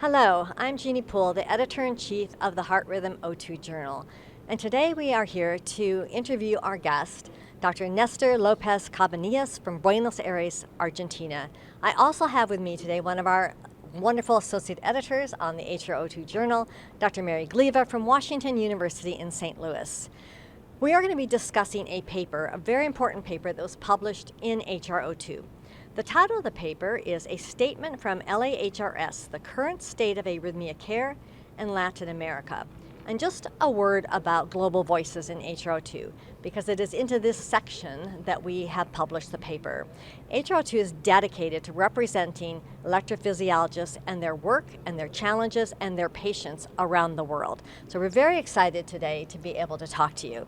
Hello, I'm Jeanne E. Poole, the Editor-in-Chief of the Heart Rhythm O2 Journal. And today we are here to interview our guest, Dr. Nestor Lopez-Cabanillas from Buenos Aires, Argentina. I also have with me today one of our wonderful associate editors on the HRO2 Journal, Dr. Marye Gleva from Washington University in St. Louis. We are going to be discussing a paper, a very important paper that was published in HRO2. The title of the paper is A Statement from LAHRS, the Current State of Arrhythmia Care in Latin America. And just a word about global voices in HRO2, because it is into this section that we have published the paper. HRO2 is dedicated to representing electrophysiologists and their work and their challenges and their patients around the world. So we're very excited today to be able to talk to you.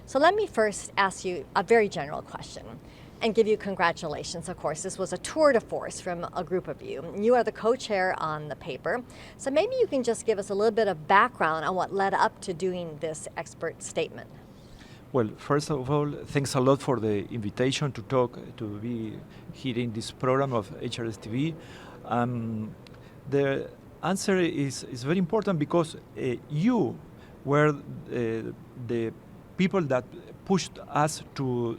So let me first ask you a very general question and give you congratulations. Of course, this was a tour de force from a group of you. You are the co-chair on the paper. So maybe you can just give us a little bit of background on what led up to doing this expert statement. Well, first of all, thanks a lot for the invitation to talk, to be here in this program of HRS TV. The answer is very important because you were the people that pushed us to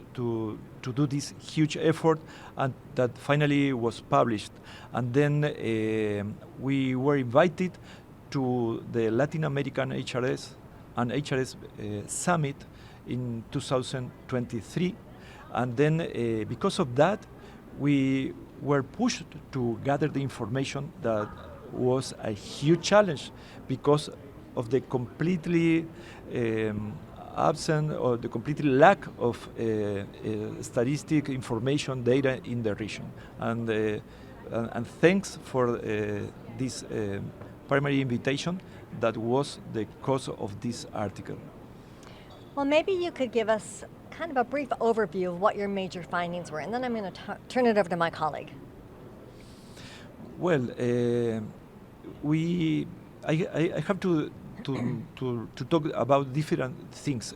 do this huge effort, and that finally was published. And then we were invited to the Latin American HRS and HRS Summit in 2023. And then because of that, we were pushed to gather the information that was a huge challenge because of the completely absent or the complete lack of statistic information data in the region. And thanks for this primary invitation that was the cause of this article. Well, maybe you could give us kind of a brief overview of what your major findings were, and then I'm going to turn it over to my colleague. Well, I have to talk about different things.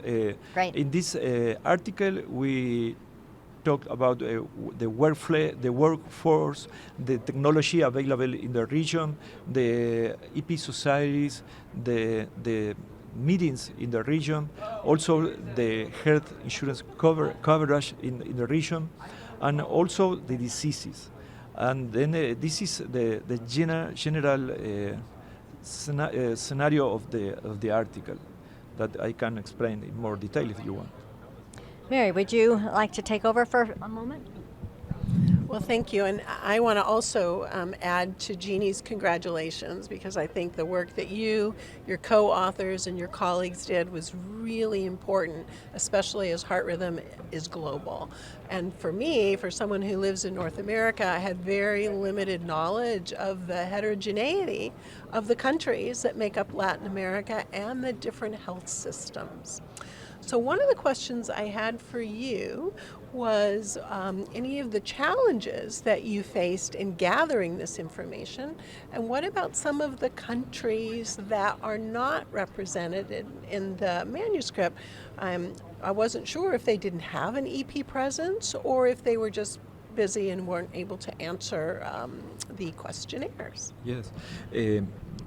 Right. In this article, we talked about the workforce, the technology available in the region, the EP societies, the meetings in the region, also the health insurance coverage in the region, and also the diseases. And then this is the general scenario of the article that I can explain in more detail if you want. Marye, would you like to take over for a moment? Well, thank you. And I want to also add to Jeannie's congratulations, because I think the work that you, your co-authors, and your colleagues did was really important, especially as heart rhythm is global. And for me, for someone who lives in North America, I had very limited knowledge of the heterogeneity of the countries that make up Latin America and the different health systems. So one of the questions I had for you was any of the challenges that you faced in gathering this information, and what about some of the countries that are not represented in the manuscript? I wasn't sure if they didn't have an EP presence or if they were just busy and weren't able to answer the questionnaires. Yes.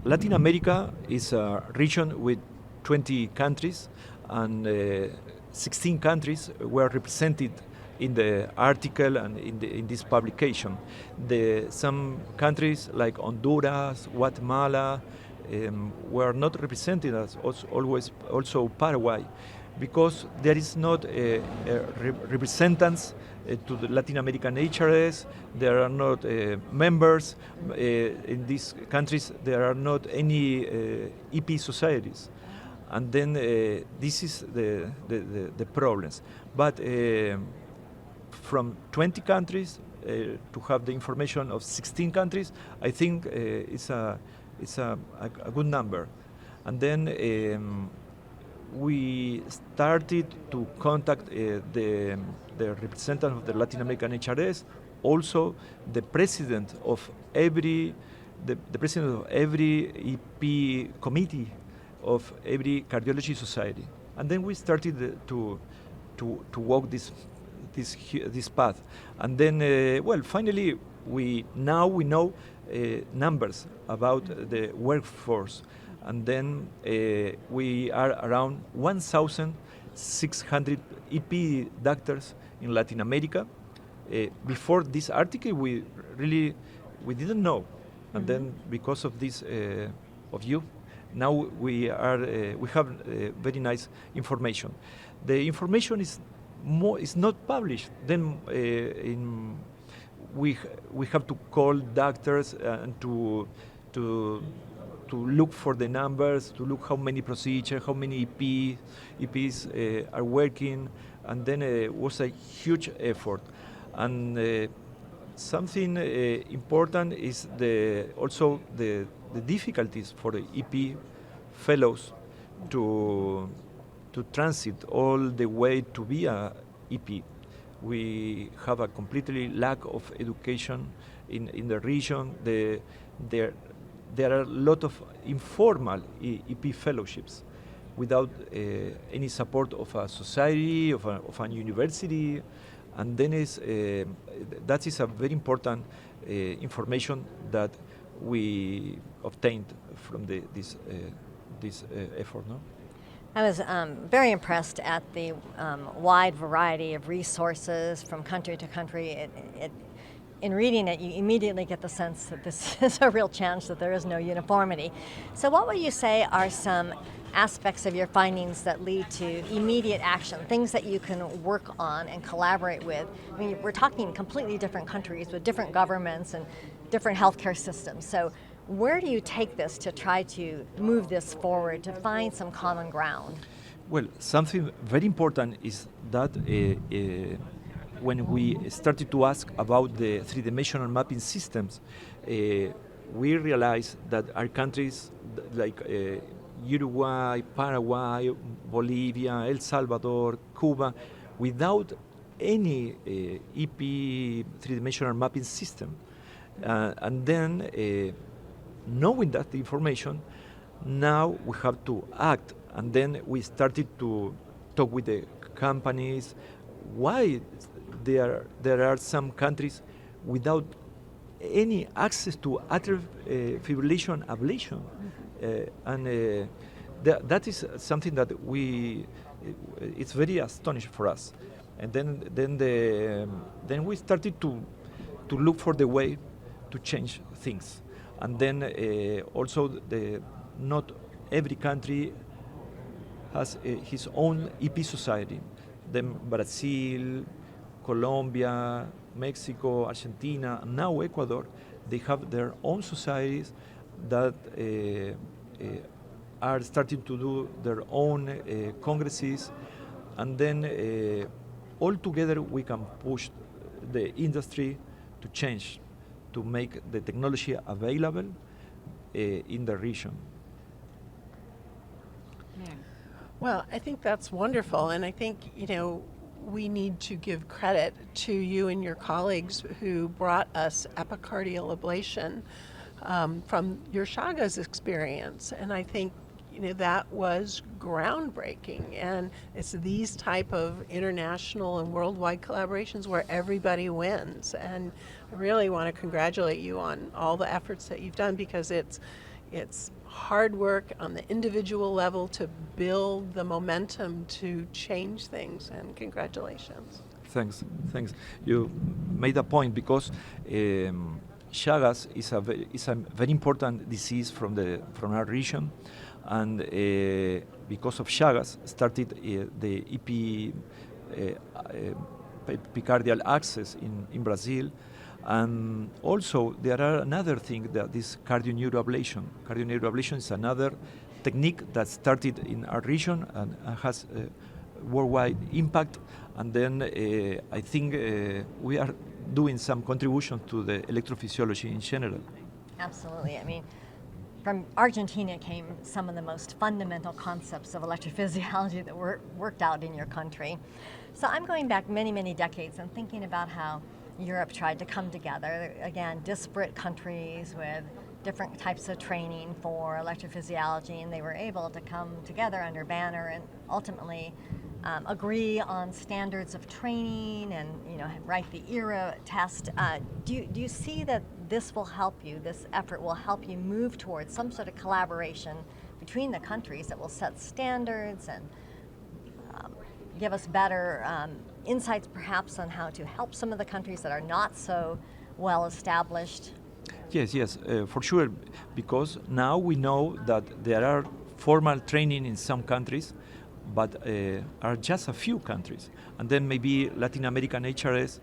Latin America is a region with 20 countries, and 16 countries were represented in the article and in this publication. Some countries like Honduras, Guatemala were not represented, as also Paraguay, because there is not a representatives to the Latin American HRS. There are not members in these countries. There are not any EP societies. And then this is the problems. But from 20 countries to have the information of 16 countries, I think it's a good number. And then we started to contact the representative of the Latin American HRS, also the president of every EP committee of every cardiology society, and then we started to walk this path, and then finally we know numbers about the workforce. And then we are around 1,600 EP doctors in Latin America. Before this article, we didn't know, and then because of this of you, now we have very nice information. The information is not published. Then we have to call doctors and to look for the numbers, to look how many procedures, how many EPs are working, and then it was a huge effort. And something important is also the difficulties for the EP fellows to transit all the way to be a EP. We have a completely lack of education in the region. There are a lot of informal EP fellowships without any support of a society, of a university, and then that is a very important information that we obtained from this effort. No? I was very impressed at the wide variety of resources from country to country. In reading it, you immediately get the sense that this is a real challenge, that there is no uniformity. So what would you say are some aspects of your findings that lead to immediate action, things that you can work on and collaborate with? I mean, we're talking completely different countries with different governments and different healthcare systems. So where do you take this to try to move this forward, to find some common ground? Well, something very important is that when we started to ask about the three-dimensional mapping systems, we realized that our countries like Uruguay, Paraguay, Bolivia, El Salvador, Cuba, without any EP three-dimensional mapping system. And then, knowing that information, now we have to act. And then we started to talk with the companies. Why there are some countries without any access to atrial fibrillation ablation? And that is something that it's very astonishing for us. And then we started to look for the way to change things. And then also not every country has his own EP society. Then Brazil, Colombia, Mexico, Argentina, and now Ecuador, they have their own societies that are starting to do their own congresses, and then all together we can push the industry to change, to make the technology available in the region. Yeah. Well, I think that's wonderful, and I think, we need to give credit to you and your colleagues who brought us epicardial ablation from your Chagas experience, and I think that was groundbreaking. And it's these type of international and worldwide collaborations where everybody wins. And I really want to congratulate you on all the efforts that you've done, because it's hard work on the individual level to build the momentum to change things. And congratulations. Thanks. You made a point, because Chagas is a very important disease from our region, and because of Chagas started the EP epicardial access in Brazil, and also there are another thing, that is cardioneuroablation. Cardioneuroablation is another technique that started in our region and has worldwide impact, and then I think we are doing some contribution to the electrophysiology in general. Absolutely. I mean, from Argentina came some of the most fundamental concepts of electrophysiology that were worked out in your country. So I'm going back many, many decades and thinking about how Europe tried to come together, again, disparate countries with different types of training for electrophysiology, and they were able to come together under banner and ultimately agree on standards of training and write the ERA test. Do you see that this will help you, this effort will help you move towards some sort of collaboration between the countries that will set standards and give us better insights perhaps on how to help some of the countries that are not so well established? Yes, for sure, because now we know that there are formal training in some countries, but are just a few countries. And then maybe Latin American HRS,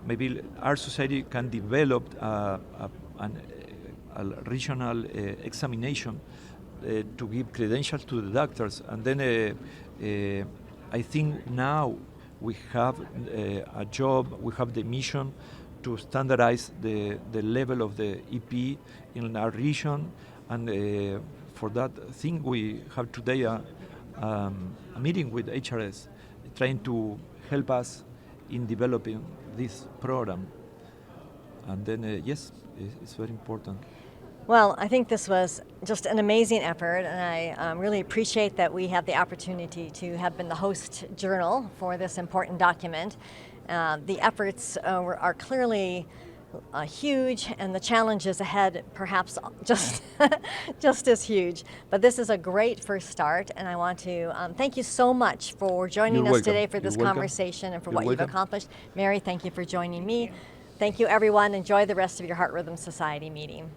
maybe our society can develop a regional examination to give credentials to the doctors. And then I think now we have a job, we have the mission to standardize the level of the EP in our region. And for that thing, we have today a meeting with HRS, trying to help us in developing this program. And then, yes, it's very important. Well, I think this was just an amazing effort, and I really appreciate that we have the opportunity to have been the host journal for this important document. The efforts are clearly huge, and the challenges ahead perhaps just just as huge. But this is a great first start, and I want to thank you so much for joining us today for this conversation and for what you've accomplished. Marye, thank you for joining me. Thank you, everyone. Enjoy the rest of your Heart Rhythm Society meeting.